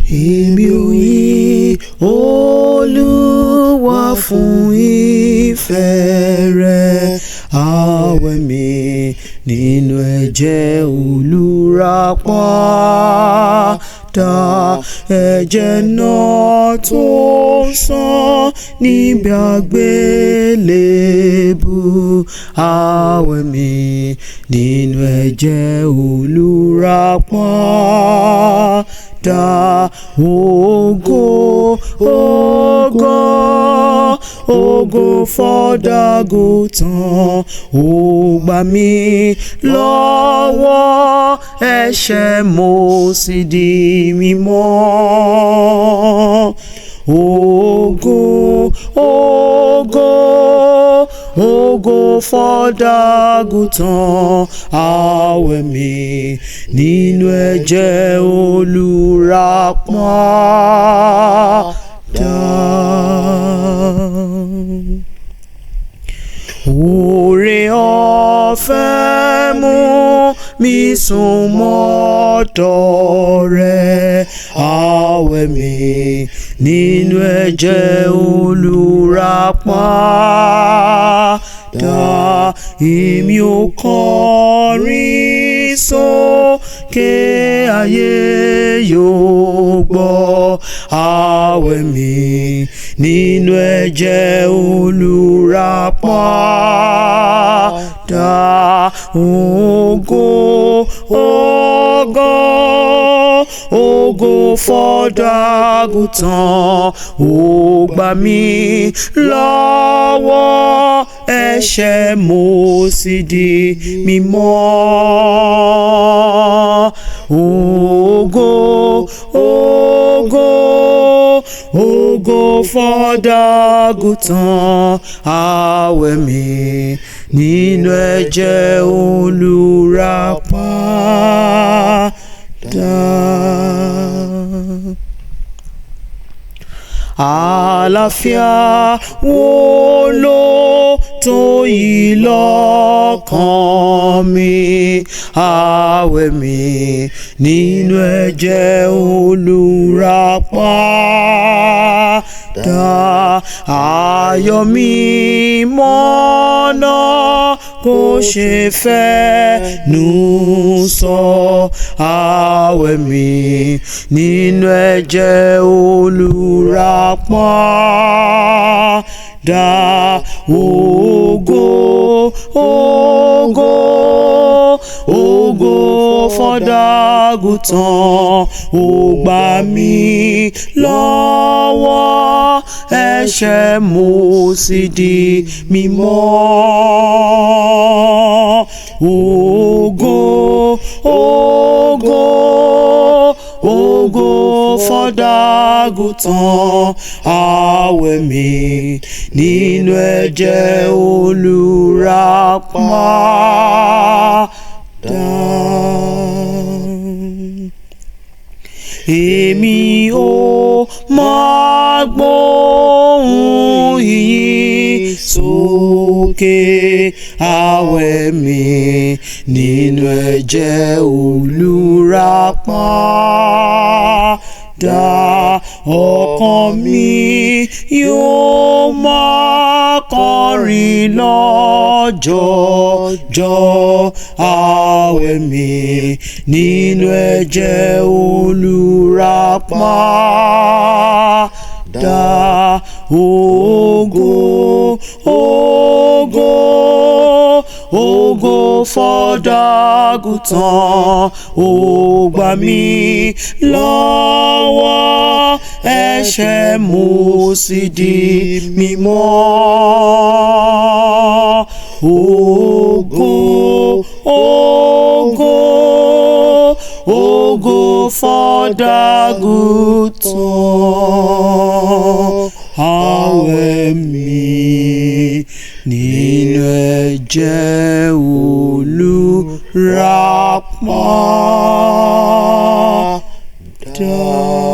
Èmi ò yìn Olúwa fún ìfẹ́ rẹ̀, àwẹ̀ mi nínú ẹ̀jẹ̀ olùràpadà, ẹ̀jẹ̀ náà tó sàn níbi àgbélébù, àwẹ̀ mi nínú ẹ̀jẹ̀ olùràpadà. Ògo, ògo, ògo fọ́dàgùtàn, ó gbà mí lọ́wọ́ ẹ̀ṣẹ̀, mo sì di mímọ́. Ògo, ògo, ògo fọ́dàgùtàn, àwẹ̀ mi nínú ẹ̀jẹ̀ olùràpadà. Oore ọ̀fẹ́ mú mi súnmọ́ ọ̀dọ̀ rẹ̀, àwẹ̀ mi nínú ẹ̀jẹ̀ olùràpadà. Èmi ò kọrin sókè, ayé yóò gbọ́, àwẹ̀ mi nínú ẹ̀jẹ̀ olùràpadà. Ògo, ògo, ògo fọ́dàgùtàn, ó gbà mí lọ́wọ́ ẹ̀ṣẹ̀, mo sì di mímọ́. Ògo, ògo, ògo fọ́dàgùtàn, àwẹ̀ mi nínú ẹ̀jẹ̀ olùràpadà. Àlàáfíà wo ló tó yìí lọ́kàn mi, àwẹ̀ mi nínú ẹ̀jẹ̀ olùràpadà. Ayọ̀ mi mọ́nà kò ṣe fẹ́nu sọ, àwẹ̀ mi nínú ẹ̀jẹ̀ olùràpadà. Ògo, ògo, ògo fọ́dàgùtàn, ó gbà mí lọ́wọ́ ẹ̀ṣẹ̀, mo sì di mímọ́. Ògo, ògo, ògo fọ́dàgùtàn, àwẹ̀ mi nínú ẹ̀jẹ̀ olùràpadà. Èmi ò máa gbóhùn ìyìn sókè, àwẹ̀ mi nínú ẹ̀jẹ̀ olùràpadà. Ọkàn mi yóò máa kọrin lọ́jọ́jọ́, àwẹ̀ mi nínú ẹ̀jẹ̀ olùràpadà. Ògo, ògo, ògo fọ́dàgùtàn, ó gbà mí lọ́wọ́ ẹ̀ṣẹ̀, mo sì di mímọ́. Ògo, ògo, ògo fọ́dàgùtàn, àwẹ̀ mi nínú ẹ̀jẹ̀ olùràpadà.